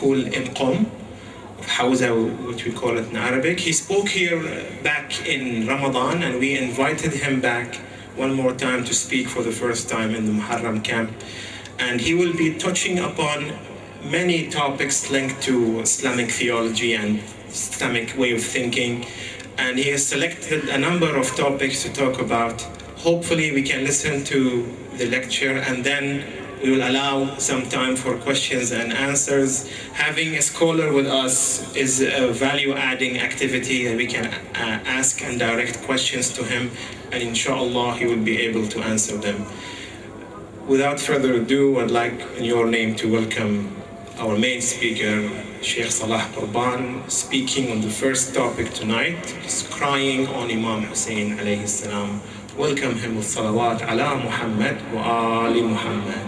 school in Qom, Hawza, which we call it in Arabic. He spoke here back in Ramadan, and we invited him back one more time to speak for the first time in the Muharram camp. And he will be touching upon many topics linked to Islamic theology and Islamic way of thinking. And he has selected a number of topics to talk about. Hopefully we can listen to the lecture, and then we will allow some time for questions and answers. Having a scholar with us is a value-adding activity that we can ask and direct questions to him, and inshallah he will be able to answer them. Without further ado, I'd like in your name to welcome our main speaker, Sheikh Salah Qurbany, speaking on the first topic tonight, crying on Imam Hussein alayhi salam. Welcome him with salawat ala Muhammad wa ali Muhammad.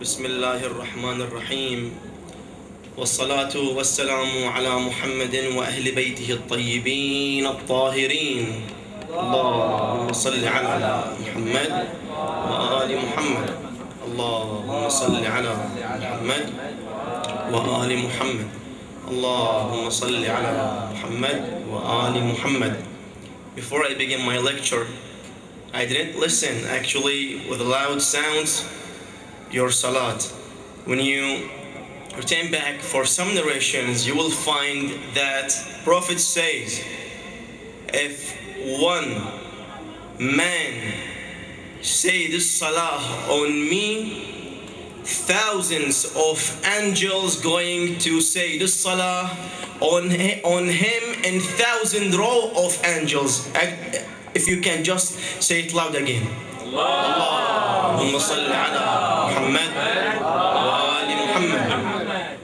بسم الله الرحمن الرحيم والصلاة والسلام على محمد وأهل بيته الطيبين الطاهرين اللهم صل على محمد وآل محمد اللهم صل على محمد وآل محمد اللهم صل على محمد وآل محمد. Before I begin my lecture, I didn't listen actually with loud sounds your salat. When you return back for some narrations, you will find that Prophet says, if one man say this salah on me, thousands of angels going to say this salah on him, and 1,000 row of angels. If you can just say it loud again. اللهم صل على محمد وآل محمد.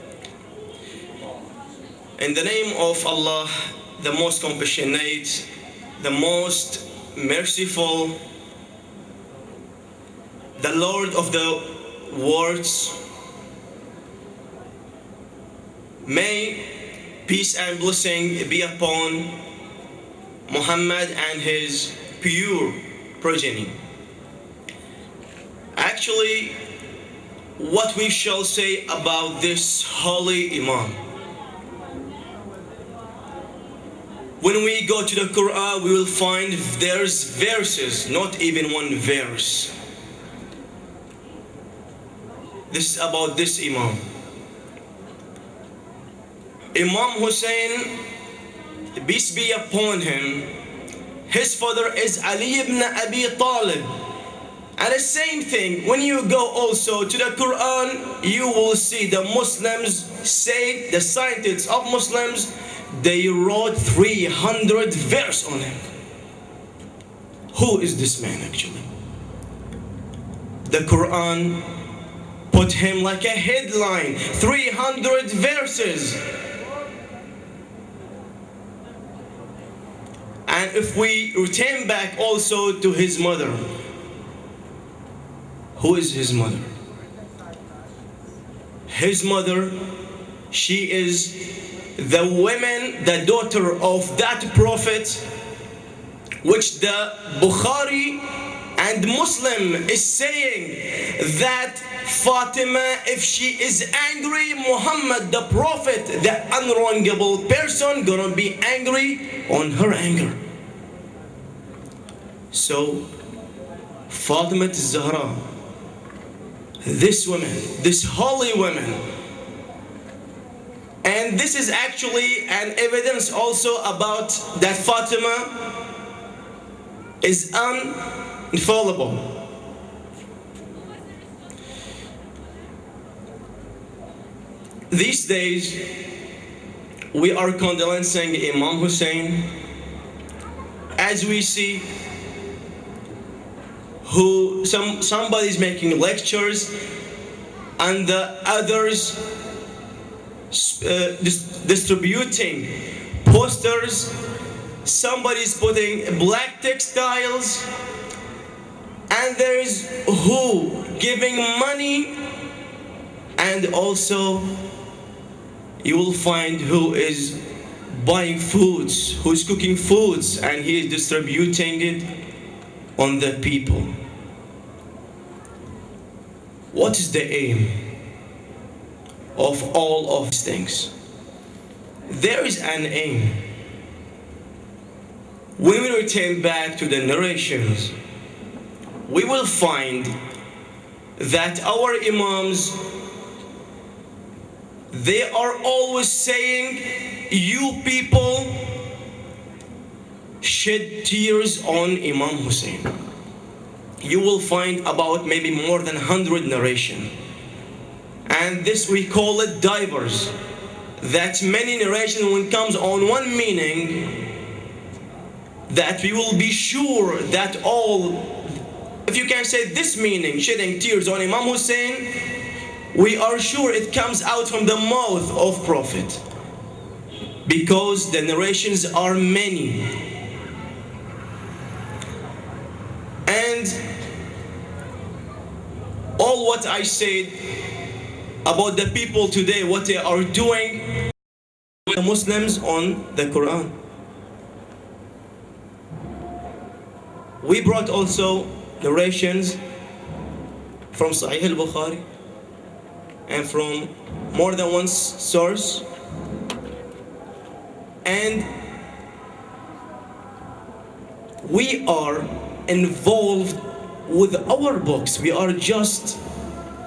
In the name of Allah, the most compassionate, the most merciful, the Lord of the worlds, may peace and blessing be upon Muhammad and his pure progeny. Actually, what we shall say about this holy Imam. When we go to the Quran, we will find there's verses, not even one verse. This is about this Imam. Imam Hussein, peace be upon him, his father is Ali ibn Abi Talib. And the same thing, when you go also to the Quran, you will see the Muslims say, the scientists of Muslims, they wrote 300 verse on him. Who is this man actually? The Quran put him like a headline, 300 verses. And if we return back also to his mother, who is his mother? His mother, she is the woman, the daughter of that prophet, which the Bukhari and Muslim is saying that Fatima, if she is angry, Muhammad, the prophet, the unwrongable person, gonna be angry on her anger. So, Fatima Zahra, this woman, this holy woman, and this is actually an evidence also about that Fatima is infallible. These days, we are condolencing Imam Hussein, as we see who somebody's making lectures and the others distributing posters. Somebody's putting black textiles, and there is who giving money and also you will find who is buying foods, who is cooking foods, and he is distributing it on the people. What is the aim of all of these things? There is an aim. When we return back to the narrations, we will find that our Imams, they are always saying, you people shed tears on Imam Hussein. You will find about maybe more than 100 narration. And this we call it diverse. That many narration when it comes on one meaning, that we will be sure that all, if you can say this meaning, shedding tears on Imam Hussein, we are sure it comes out from the mouth of Prophet. Because the narrations are many. And all what I said about the people today, what they are doing, the Muslims on the Quran. We brought also narrations from Sahih al-Bukhari and from more than one source. And we are involved with our books. We are just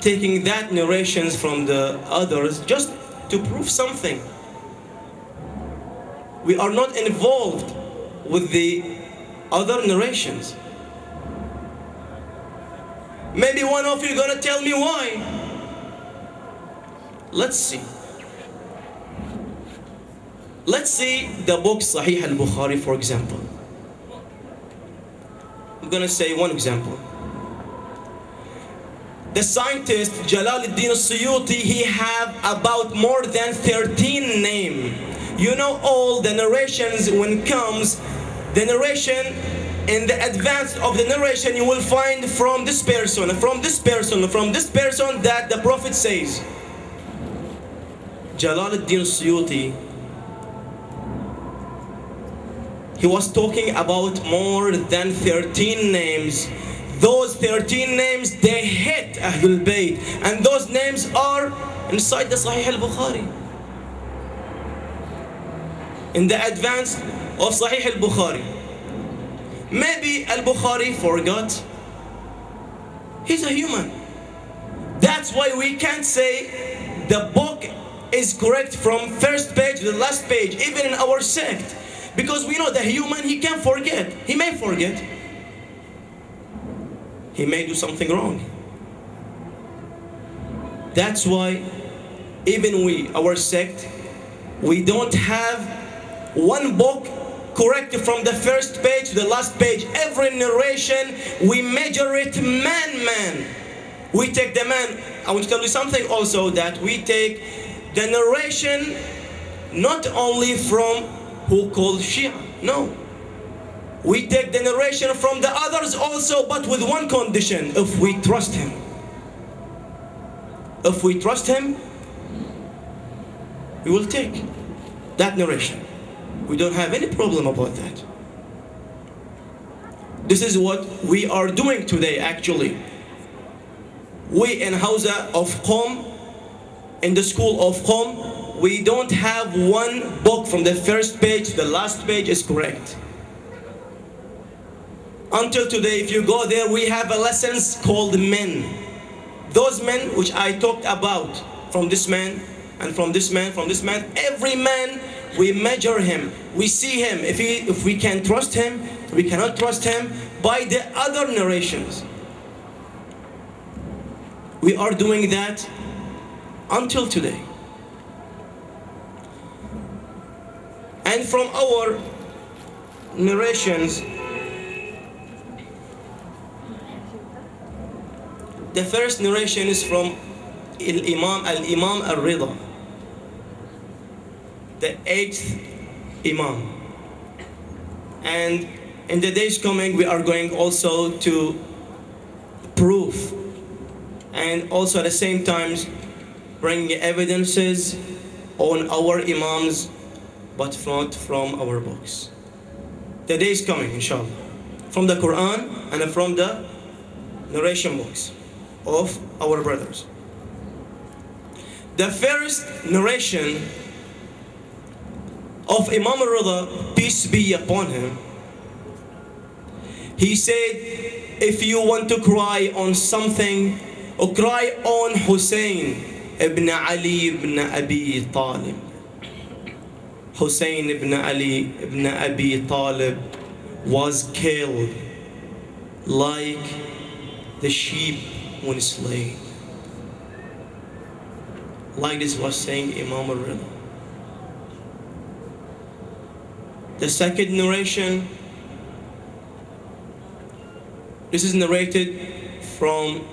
taking that narrations from the others just to prove something. We are not involved with the other narrations. Maybe one of you are gonna tell me why. Let's see. Let's see the book Sahih al-Bukhari, for example. I'm gonna say one example. The scientist Jalaluddin al-Suyuti, he have about more than 13 names. You know all the narrations when comes, the narration, in the advance of the narration you will find from this person, from this person, from this person that the Prophet says. Jalaluddin al-Suyuti, he was talking about more than 13 names. Those 13 names, they hit Ahlul Bayt. And those names are inside the Sahih al-Bukhari. In the advance of Sahih al-Bukhari. Maybe al-Bukhari forgot. He's a human. That's why we can't say the book is correct from first page to the last page, even in our sect. Because we know the human, he can forget. He may forget. He may do something wrong. That's why even we, our sect, we don't have one book correct from the first page to the last page. Every narration, we measure it man. We take the man. I want to tell you something also, that we take the narration not only from who called Shia. No. We take the narration from the others also, but with one condition: if we trust him. If we trust him, we will take that narration. We don't have any problem about that. This is what we are doing today, actually. We in Hausa of Qom, in the school of Qom, we don't have one book from the first page to the last page is correct. Until today, if you go there, we have a lessons called men. Those men which I talked about, from this man, and from this man, from this man, every man, we measure him, we see him, if we can trust him, we cannot trust him, by the other narrations. We are doing that until today. And from our narrations, the first narration is from Emam al-Rida, the 8th Imam. And in the days coming, we are going also to prove, and also at the same time bring evidences on our Imams, but not from our books. The day is coming, inshallah, from the Quran and from the narration books of our brothers. The first narration of Imam al-Rida, peace be upon him, he said, if you want to cry on something, or cry on Hussein ibn Ali ibn Abi Talib. Hussein ibn Ali ibn Abi Talib was killed like the sheep when slain. Like this was saying Imam al-Rida. The second narration, this is narrated from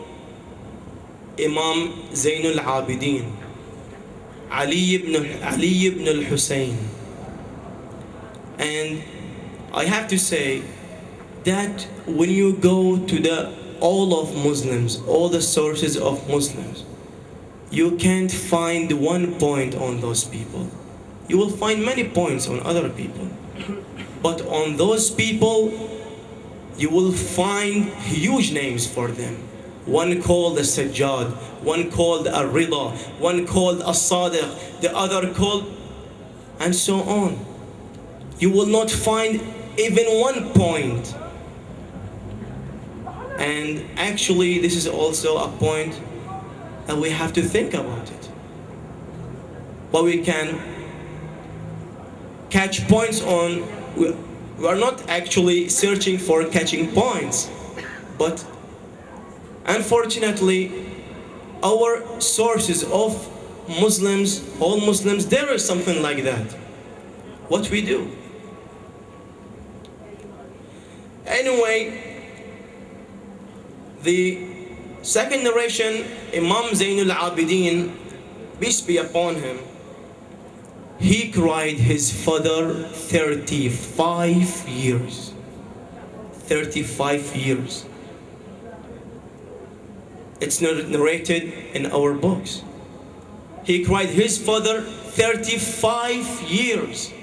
Imam Zainul Abidin, Ali ibn al-Hussein. And I have to say that when you go to all of Muslims, all the sources of Muslims, you can't find one point on those people. You will find many points on other people. But on those people, you will find huge names for them. One called the Sajjad, one called Ar-Rida, one called As-Sadiq, the other called, and so on. You will not find even one point. And actually, this is also a point that we have to think about it. But we can catch points on, we are not actually searching for catching points, but unfortunately, our sources of Muslims, all Muslims, there is something like that. What we do. Anyway, the second narration, Imam Zainul Abidin, peace be upon him, he cried his father 35 years. 35 years. It's narrated in our books. He cried his father 35 years.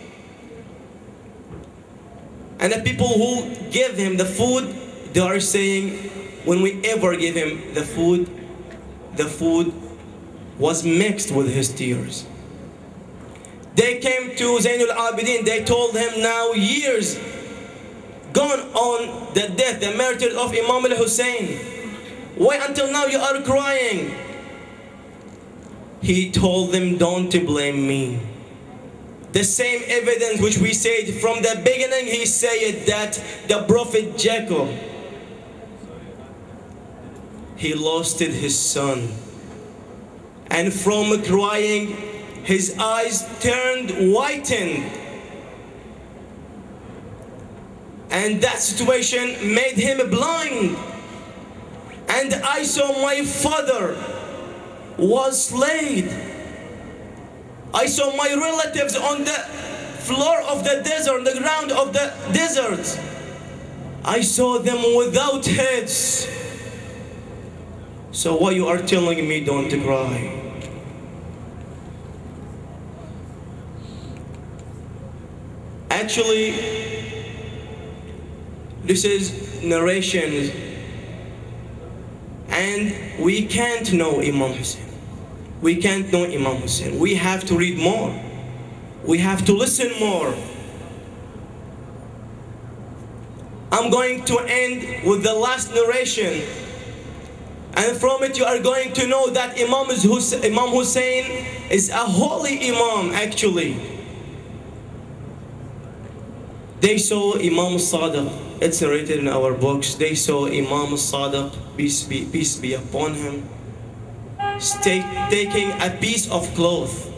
And the people who give him the food, they are saying, when we ever give him the food was mixed with his tears. They came to Zainul Abidin, they told him, now years gone on the death, the murder of Imam al-Hussein. Why until now you are crying? He told them, don't blame me. The same evidence which we said from the beginning, he said that the prophet Jacob, he lost his son. And from crying, his eyes turned whitened. And that situation made him blind. And I saw my father was slain. I saw my relatives on the floor of the desert, on the ground of the desert. I saw them without heads. So why you are telling me don't cry? Actually, this is narration, and we can't know Imam Hussein. We can't know Imam Hussein. We have to read more. We have to listen more. I'm going to end with the last narration. And from it you are going to know that Imam Hussein is a holy Imam actually. They saw Imam Sadiq, it's narrated in our books, they saw Imam Sadiq, peace be upon him, taking a piece of cloth.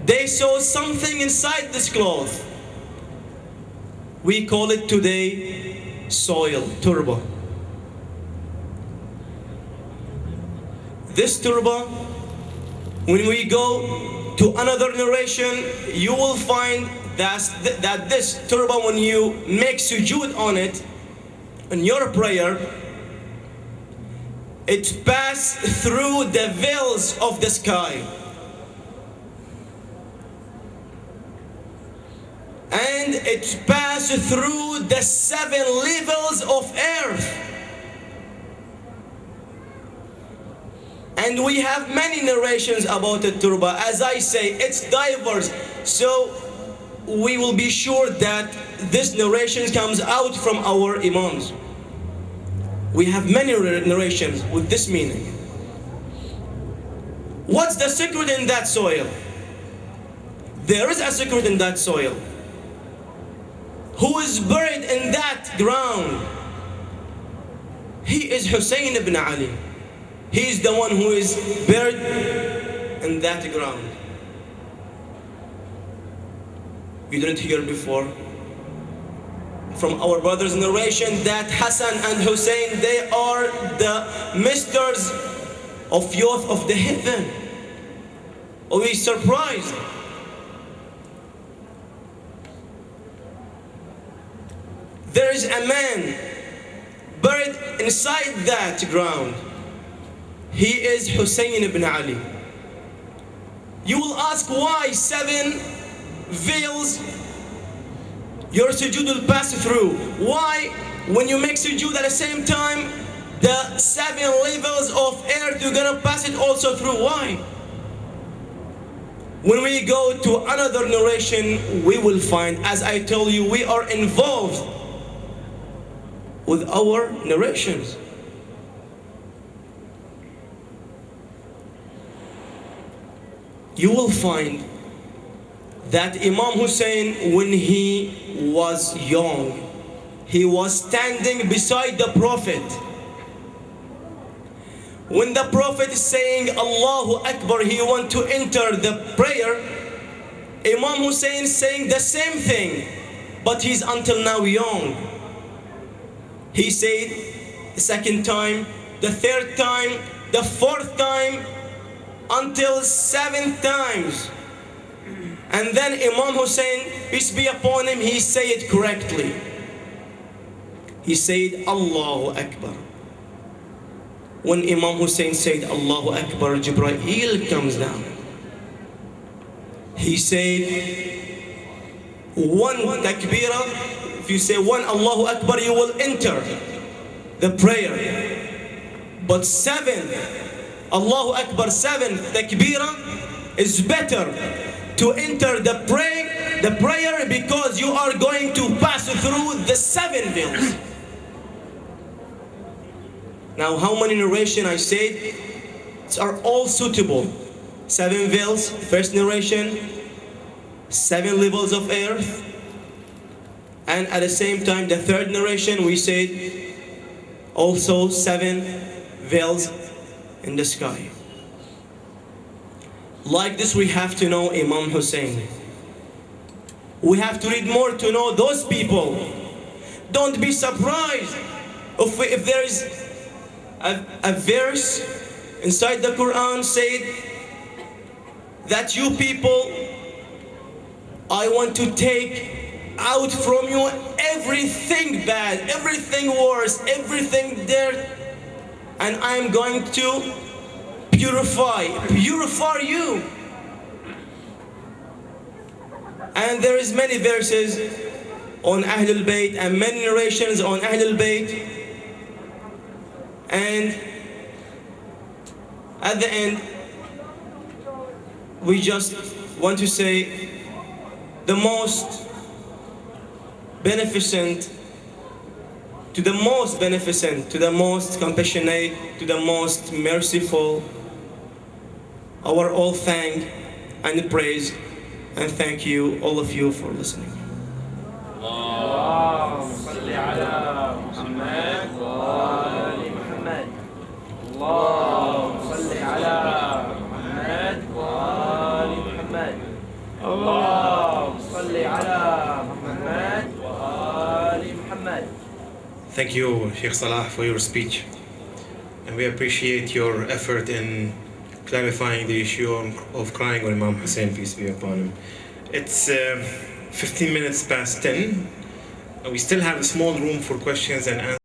They saw something inside this cloth. We call it today soil, turba. This turba, when we go to another narration, you will find that this turba, when you make sujood on it, in your prayer, it passes through the veils of the sky. and it passed through the 7 levels of earth. And we have many narrations about the turba. As I say, it's diverse. So we will be sure that this narration comes out from our imams. We have many narrations with this meaning. What's the secret in that soil? There is a secret in that soil. Who is buried in that ground? He is Hussein ibn Ali. He is the one who is buried in that ground. You didn't hear before from our brothers' narration that Hassan and Hussein, they are the misters of youth of the heaven. Are we surprised? There is a man buried inside that ground. He is Hussein ibn Ali. You will ask why 7 veils your sujood will pass through. Why, when you make sujood at the same time, the 7 levels of earth, you're gonna pass it also through? Why? When we go to another narration, we will find, as I told you, we are involved with our narrations. You will find that Imam Hussein, when he was young, he was standing beside the Prophet. When the Prophet is saying Allahu Akbar, he want to enter the prayer, Imam Hussein is saying the same thing, but he's until now young. He said the second time, the third time, the fourth time, until 7 times. And then Imam Hussein, peace be upon him, he said it correctly. He said Allahu Akbar. When Imam Hussein said Allahu Akbar, Jibreel comes down. He said, 1 takbirah, if you say 1 Allahu Akbar, you will enter the prayer. But 7 Allahu Akbar, 7 takbirah is better to enter the prayer because you are going to pass through the 7 veils. Now, how many narration I said? Are all suitable. 7 veils, first narration, 7 levels of earth, and at the same time, the third narration, we said also 7 veils in the sky. Like this, we have to know Imam Hussein. We have to read more to know those people. Don't be surprised if there is a verse inside the Quran said that you people, I want to take out from you everything bad, everything worse, everything dirt, and I'm going to purify you. And there is many verses on Ahlul Bayt and many narrations on Ahlul Bayt. And at the end, we just want to say the most beneficent, to the most beneficent, to the most compassionate, to the most merciful, our all thank and praise, and thank you, all of you, for listening. Thank you, Sheikh Salah, for your speech. And we appreciate your effort in clarifying the issue of crying on Imam Hussein, peace be upon him. It's 15 minutes past 10. And we still have a small room for questions and answers.